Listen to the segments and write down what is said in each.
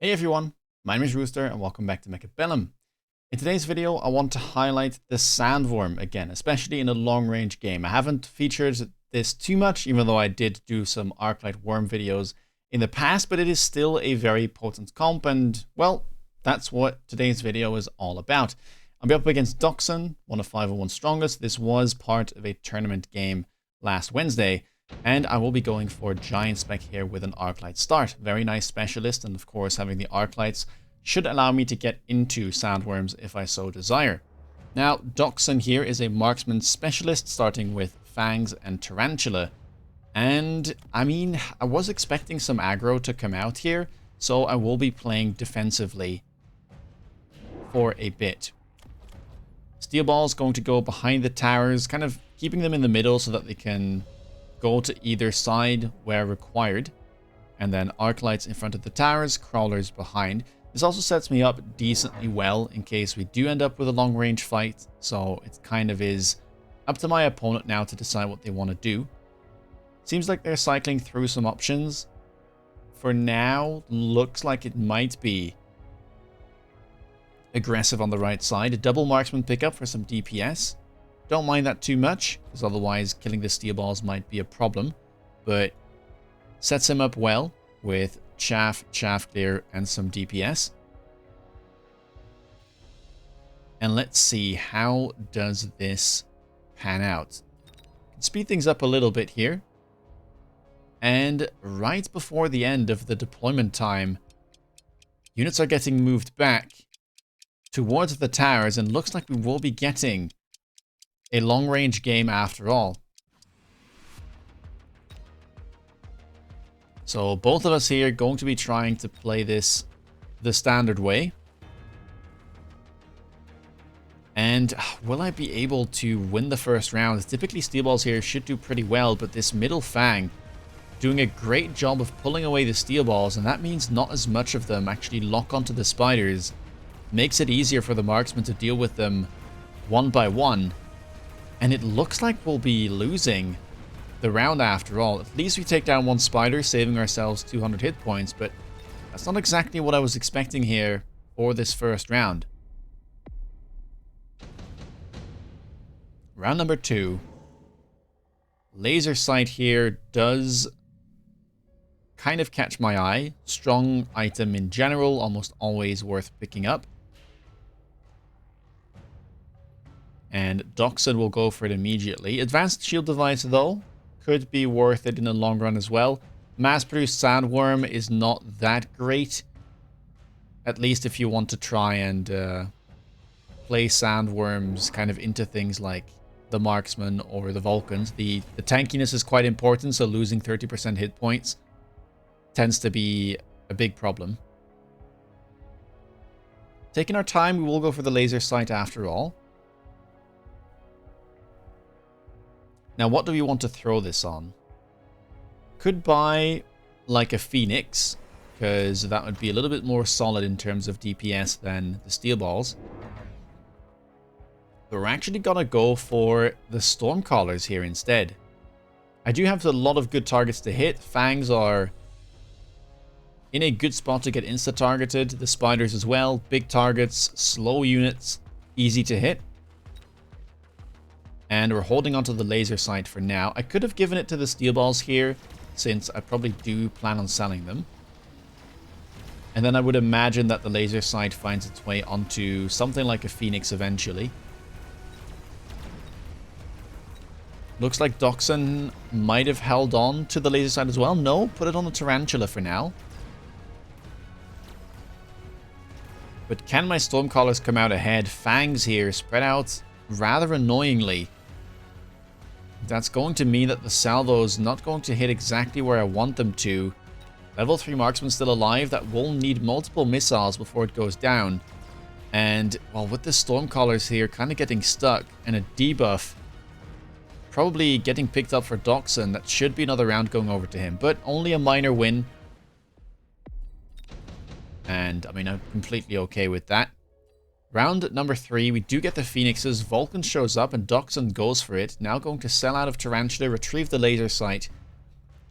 Hey everyone, my name is Rooster and welcome back to Mechabellum. In today's video, I want to highlight the sandworm again, especially in a long-range game. I haven't featured this too much, even though I did do some Arclight worm videos in the past, but it is still a very potent comp, and well, that's what today's video is all about. I'll be up against Doxon, one of 501 strongest. This was part of a tournament game last Wednesday. And I will be going for Giant Spec here with an Arclight start. Very nice specialist, and of course having the Arclights should allow me to get into sandworms if I so desire. Now, Doxon here is a marksman specialist starting with Fangs and Tarantula. And I mean, I was expecting some aggro to come out here, so I will be playing defensively for a bit. Steel Ball's going to go behind the towers, kind of keeping them in the middle so that they can go to either side where required, and then Arclights in front of the towers, crawlers behind. This also sets me up decently well in case we do end up with a long range fight, so it kind of is up to my opponent now to decide what they want to do. Seems like they're cycling through some options. For now, looks like it might be aggressive on the right side. A double marksman pickup for some DPS. Don't mind that too much, because otherwise killing the steel balls might be a problem. But sets him up well with chaff clear, and some DPS. And let's see, how does this pan out? Speed things up a little bit here. And right before the end of the deployment time, units are getting moved back towards the towers, and looks like we will be getting a long-range game after all. So both of us here going to be trying to play this the standard way. And will I be able to win the first round? Typically steel balls here should do pretty well, but this middle Fang doing a great job of pulling away the steel balls, and that means not as much of them actually lock onto the spiders. Makes it easier for the marksman to deal with them one by one. And it looks like we'll be losing the round after all. At least we take down one spider, saving ourselves 200 hit points, but that's not exactly what I was expecting here for this first round. Round number 2. Laser sight here does kind of catch my eye. Strong item in general, almost always worth picking up. And Doxon will go for it immediately. Advanced shield device, though, could be worth it in the long run as well. Mass-produced sandworm is not that great. At least if you want to try and play sandworms kind of into things like the marksman or the Vulcans. The tankiness is quite important, so losing 30% hit points tends to be a big problem. Taking our time, we will go for the laser sight after all. Now, what do we want to throw this on? Could buy like a Phoenix, because that would be a little bit more solid in terms of DPS than the steel balls. But we're actually gonna go for the Stormcallers here instead. I do have a lot of good targets to hit. Fangs are in a good spot to get insta-targeted. The spiders as well. Big targets, slow units, easy to hit. And we're holding onto the laser sight for now. I could have given it to the steel balls here, since I probably do plan on selling them. And then I would imagine that the laser sight finds its way onto something like a Phoenix eventually. Looks like Doxon might have held on to the laser sight as well. No, put it on the Tarantula for now. But can my Stormcallers come out ahead? Fangs here spread out rather annoyingly. That's going to mean that the salvo's not going to hit exactly where I want them to. Level 3 marksman still alive. That will need multiple missiles before it goes down. And, well, with the Stormcallers here kind of getting stuck and a debuff probably getting picked up for Doxon, that should be another round going over to him. But only a minor win. And, I mean, I'm completely okay with that. Round number 3, we do get the Phoenixes. Vulcan shows up and Doxon goes for it. Now going to sell out of Tarantula, retrieve the laser sight,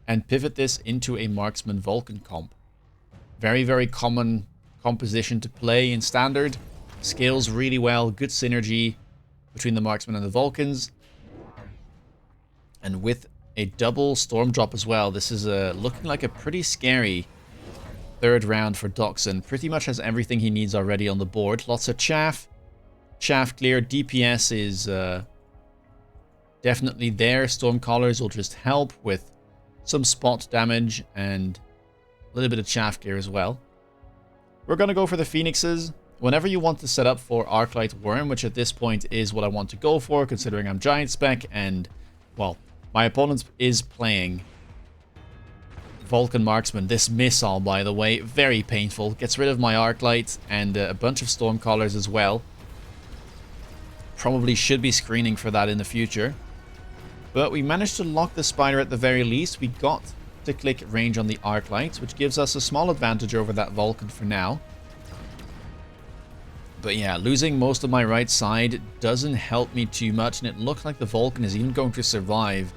and pivot this into a marksman Vulcan comp. Very, very common composition to play in Standard. Scales really well, good synergy between the marksmen and the Vulcans. And with a double storm drop as well, this is looking like a pretty scary third round for Doxon. Pretty much has everything he needs already on the board. Lots of chaff. Chaff clear. DPS is definitely there. Stormcallers will just help with some spot damage and a little bit of chaff clear as well. We're going to go for the Phoenixes. Whenever you want to set up for Arclight Worm, which at this point is what I want to go for, considering I'm Giant Spec and, well, my opponent is playing Vulcan Marksman. This missile, by the way, very painful. Gets rid of my Arclight and a bunch of Stormcallers as well. Probably should be screening for that in the future. But we managed to lock the Spider at the very least. We got to click range on the Arclight, which gives us a small advantage over that Vulcan for now. But yeah, losing most of my right side doesn't help me too much, and it looks like the Vulcan is even going to survive.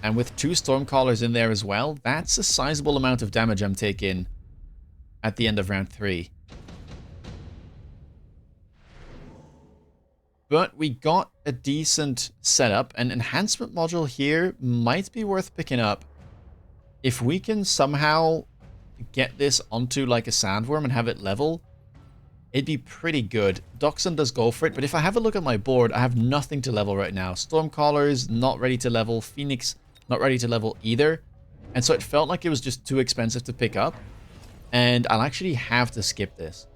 And with 2 Stormcallers in there as well, that's a sizable amount of damage I'm taking at the end of round 3. But we got a decent setup. An enhancement module here might be worth picking up. If we can somehow get this onto like a sandworm and have it level, it'd be pretty good. Doxon does go for it, but if I have a look at my board, I have nothing to level right now. Stormcallers, not ready to level. Phoenix, not ready to level either. And so it felt like it was just too expensive to pick up. And I'll actually have to skip this.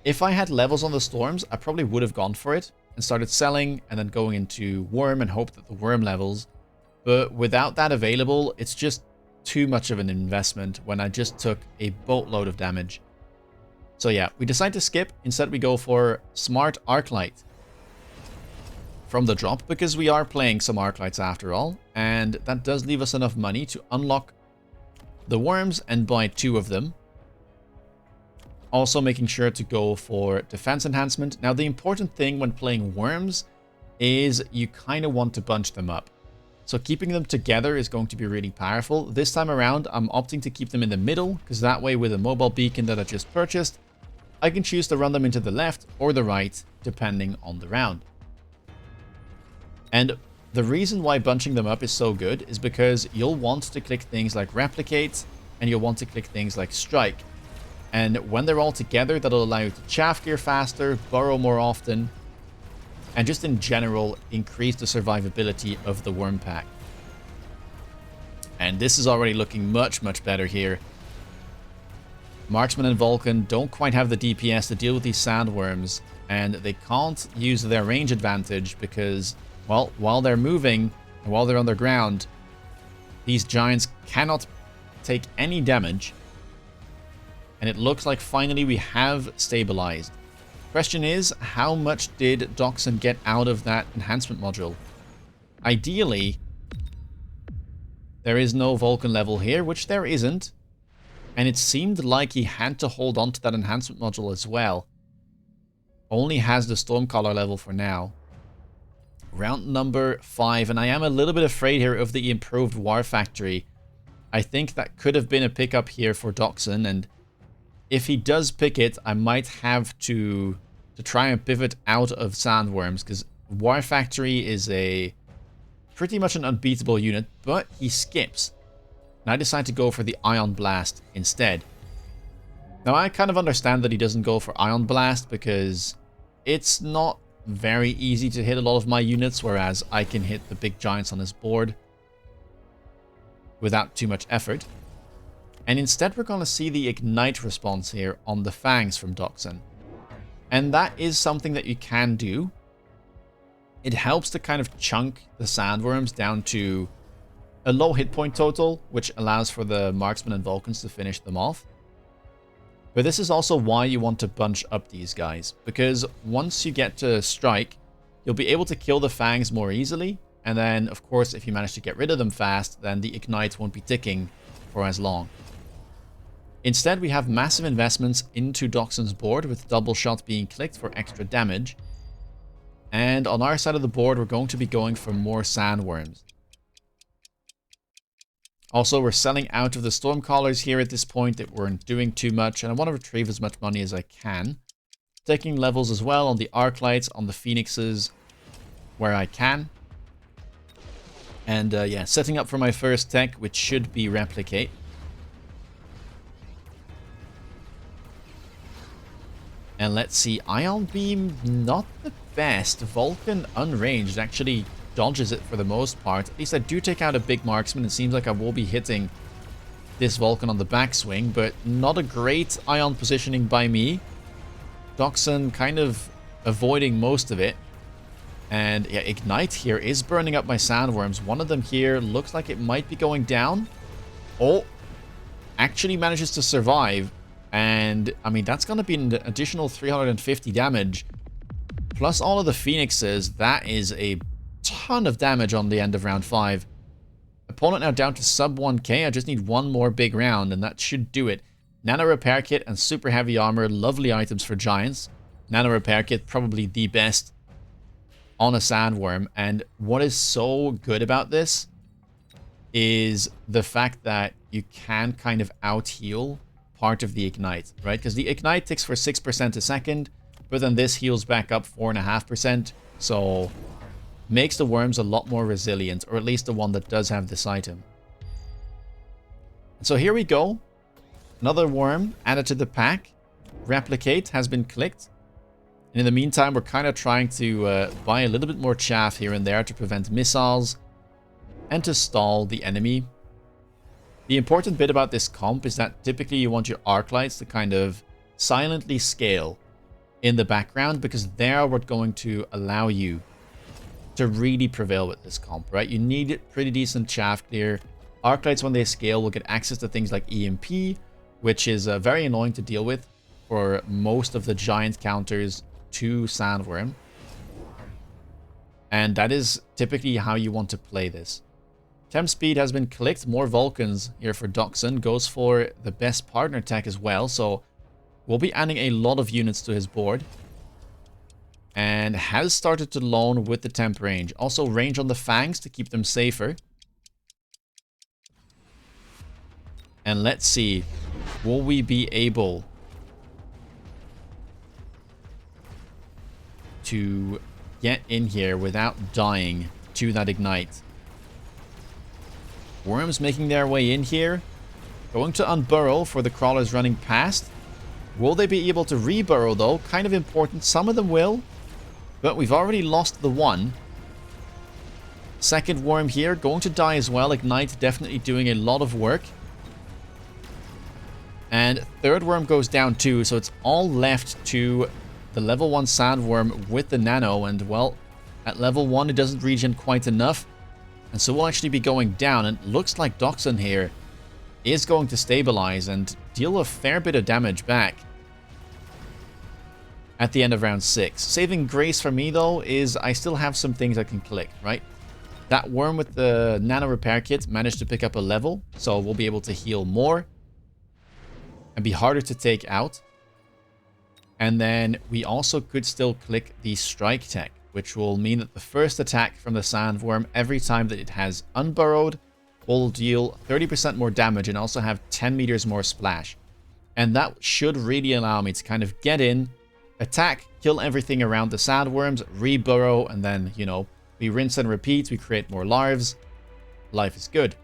If I had levels on the Storms, I probably would have gone for it and started selling and then going into Worm and hope that the Worm levels. But without that available, it's just too much of an investment when I just took a boatload of damage. So yeah, we decide to skip. Instead, we go for Smart Arclight from the drop, because we are playing some Arclights after all, and that does leave us enough money to unlock the worms and buy 2 of them. Also making sure to go for defense enhancement. Now, the important thing when playing worms is you kind of want to bunch them up. So keeping them together is going to be really powerful. This time around, I'm opting to keep them in the middle, because that way with a mobile beacon that I just purchased, I can choose to run them into the left or the right, depending on the round. And the reason why bunching them up is so good is because you'll want to click things like Replicate, and you'll want to click things like Strike. And when they're all together, that'll allow you to chaff gear faster, burrow more often, and just in general, increase the survivability of the worm pack. And this is already looking much, much better here. Marksman and Vulcan don't quite have the DPS to deal with these sandworms, and they can't use their range advantage because, well, while they're moving, and while they're underground, these giants cannot take any damage. And it looks like finally we have stabilized. Question is, how much did Doxon get out of that enhancement module? Ideally, there is no Vulcan level here, which there isn't. And it seemed like he had to hold on to that enhancement module as well. Only has the Stormcaller level for now. Round number 5, and I am a little bit afraid here of the improved War Factory. I think that could have been a pickup here for Doxon, and if he does pick it, I might have to try and pivot out of Sandworms, because War Factory is a pretty much an unbeatable unit, but he skips. And I decide to go for the Ion Blast instead. Now, I kind of understand that he doesn't go for Ion Blast because it's not very easy to hit a lot of my units, whereas I can hit the big giants on his board without too much effort. And instead, we're going to see the Ignite response here on the Fangs from Doxon. And that is something that you can do. It helps to kind of chunk the Sandworms down to a low hit point total, which allows for the Marksmen and Vulcans to finish them off. But this is also why you want to bunch up these guys, because once you get to Strike, you'll be able to kill the Fangs more easily. And then, of course, if you manage to get rid of them fast, then the Ignite won't be ticking for as long. Instead, we have massive investments into Doxon's board, with double shot being clicked for extra damage. And on our side of the board, we're going to be going for more sandworms. Also, we're selling out of the Stormcallers here at this point that weren't doing too much, and I want to retrieve as much money as I can. Taking levels as well on the Arclights, on the Phoenixes, where I can. And yeah, setting up for my first tech, which should be Replicate. And let's see, Ion Beam, not the best. Vulcan unranged actually dodges it for the most part. At least I do take out a big marksman. It seems like I will be hitting this Vulcan on the backswing, but not a great Ion positioning by me. Doxon kind of avoiding most of it. And yeah, Ignite here is burning up my sandworms. One of them here looks like it might be going down. Oh, actually manages to survive. And, I mean, that's going to be an additional 350 damage. Plus all of the Phoenixes, that is a ton of damage on the end of round 5. Opponent now down to sub 1k. I just need one more big round, and that should do it. Nano Repair Kit and Super Heavy Armor, lovely items for Giants. Nano Repair Kit, probably the best on a Sandworm. And what is so good about this is the fact that you can kind of out-heal part of the Ignite, right? Because the Ignite ticks for 6% a second, but then this heals back up 4.5%, so makes the worms a lot more resilient, or at least the one that does have this item. So here we go. Another worm added to the pack. Replicate has been clicked. And in the meantime, we're kind of trying to buy a little bit more chaff here and there to prevent missiles and to stall the enemy. The important bit about this comp is that typically you want your Arclights to kind of silently scale in the background, because they're what's going to allow you to really prevail with this comp, right? You need pretty decent chaff clear. Arclights, when they scale, will get access to things like EMP, which is very annoying to deal with for most of the giant counters to Sandworm. And that is typically how you want to play this. Temp speed has been clicked. More Vulcans here for Doxon. Goes for the best partner tech as well. So we'll be adding a lot of units to his board. And has started to loan with the temp range. Also range on the Fangs to keep them safer. And let's see. Will we be able to get in here without dying to that Ignite? Worms making their way in here. Going to unburrow for the crawlers running past. Will they be able to reburrow though? Kind of important. Some of them will. But we've already lost the one. Second worm here. Going to die as well. Ignite definitely doing a lot of work. And third worm goes down too. So it's all left to the level 1 sandworm with the nano. And well, at level 1 it doesn't regen quite enough. And so we'll actually be going down. And it looks like Doxon here is going to stabilize and deal a fair bit of damage back at the end of round 6. Saving grace for me though is I still have some things I can click, right? That worm with the nano repair kit managed to pick up a level, so we'll be able to heal more and be harder to take out. And then we also could still click the strike tech, which will mean that the first attack from the sandworm every time that it has unburrowed will deal 30% more damage and also have 10 meters more splash. And that should really allow me to kind of get in, attack, kill everything around the sandworms, reburrow, and then, you know, we rinse and repeat, we create more larves. Life is good.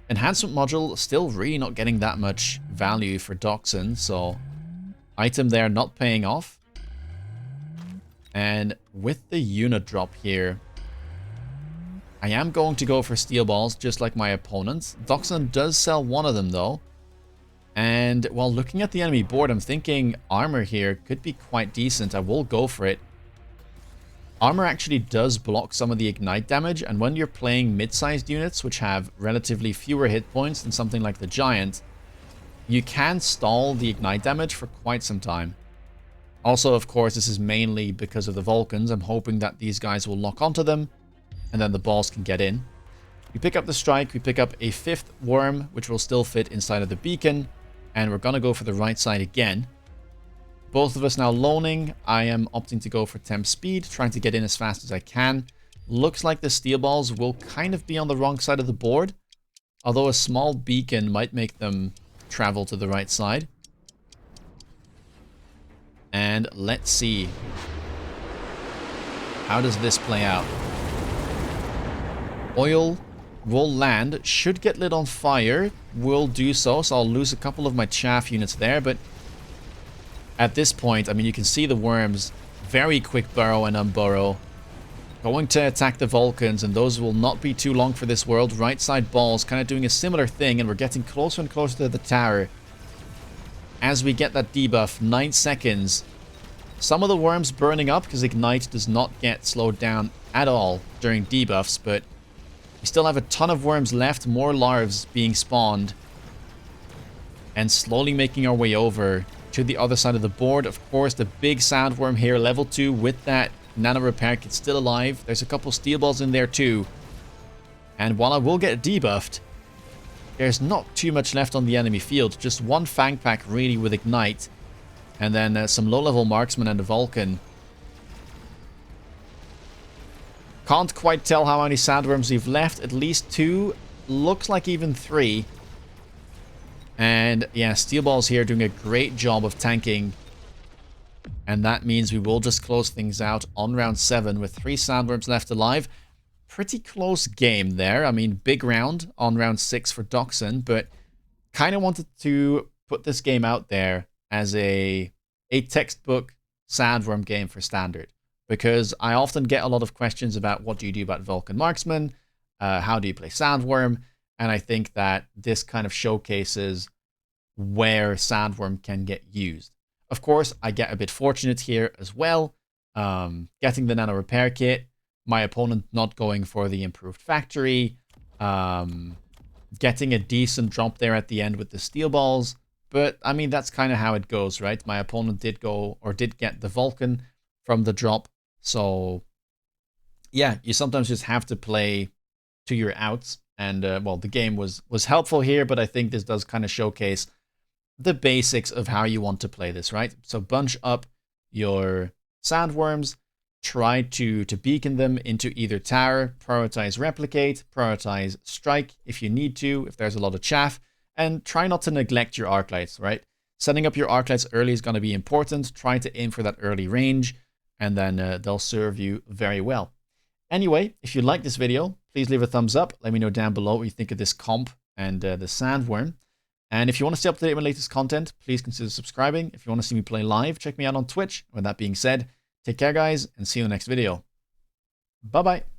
Enhancement module, still really not getting that much value for Doxon, so item there not paying off. And with the unit drop here, I am going to go for steel balls, just like my opponents. Doxon does sell one of them, though. And while looking at the enemy board, I'm thinking armor here could be quite decent. I will go for it. Armor actually does block some of the ignite damage, and when you're playing mid-sized units, which have relatively fewer hit points than something like the Giant, you can stall the ignite damage for quite some time. Also, of course, this is mainly because of the Vulcans. I'm hoping that these guys will lock onto them, and then the balls can get in. We pick up the strike, we pick up a 5th worm, which will still fit inside of the beacon, and we're going to go for the right side again. Both of us now loaning. I am opting to go for temp speed, trying to get in as fast as I can. Looks like the steel balls will kind of be on the wrong side of the board, although a small beacon might make them travel to the right side. And let's see. How does this play out? Oil will land, should get lit on fire, will do so, so I'll lose a couple of my chaff units there, but at this point, I mean, you can see the worms very quick burrow and unburrow, going to attack the Vulcans, and those will not be too long for this world. Right side balls kind of doing a similar thing, and we're getting closer and closer to the tower. As we get that debuff, 9 seconds. Some of the worms burning up because Ignite does not get slowed down at all during debuffs, but we still have a ton of worms left, more larves being spawned, and slowly making our way over to the other side of the board. Of course, the big sandworm here, level 2, with that nano repair kit still alive. There's a couple steel balls in there too. And while I will get debuffed, there's not too much left on the enemy field. Just one Fang Pack really with Ignite. And then some low-level marksman and a Vulcan. Can't quite tell how many sandworms we've left. At least 2. Looks like even 3. And yeah, steel balls here doing a great job of tanking. And that means we will just close things out on round 7 with 3 sandworms left alive. Pretty close game there. I mean, big round on round 6 for Doxon, but kind of wanted to put this game out there as a textbook sandworm game for standard, because I often get a lot of questions about what do you do about Vulcan marksman, how do you play sandworm, and I think that this kind of showcases where sandworm can get used. Of course, I get a bit fortunate here as well, getting the nano repair kit, my opponent not going for the improved factory, getting a decent drop there at the end with the steel balls. But I mean, that's kind of how it goes, right? My opponent did get the Vulcan from the drop. So yeah, you sometimes just have to play to your outs. And well, the game was helpful here, but I think this does kind of showcase the basics of how you want to play this, right? So bunch up your sandworms, try to beacon them into either tower, prioritize replicate, prioritize strike if you need to, if there's a lot of chaff, and try not to neglect your arc lights, right? Setting up your arc lights early is going to be important. Try to aim for that early range, and then they'll serve you very well. Anyway, if you like this video, please leave a thumbs up. Let me know down below what you think of this comp and the sandworm. And if you want to stay up to date with my latest content, please consider subscribing. If you want to see me play live, check me out on Twitch. With that being said, take care, guys, and see you in the next video. Bye-bye.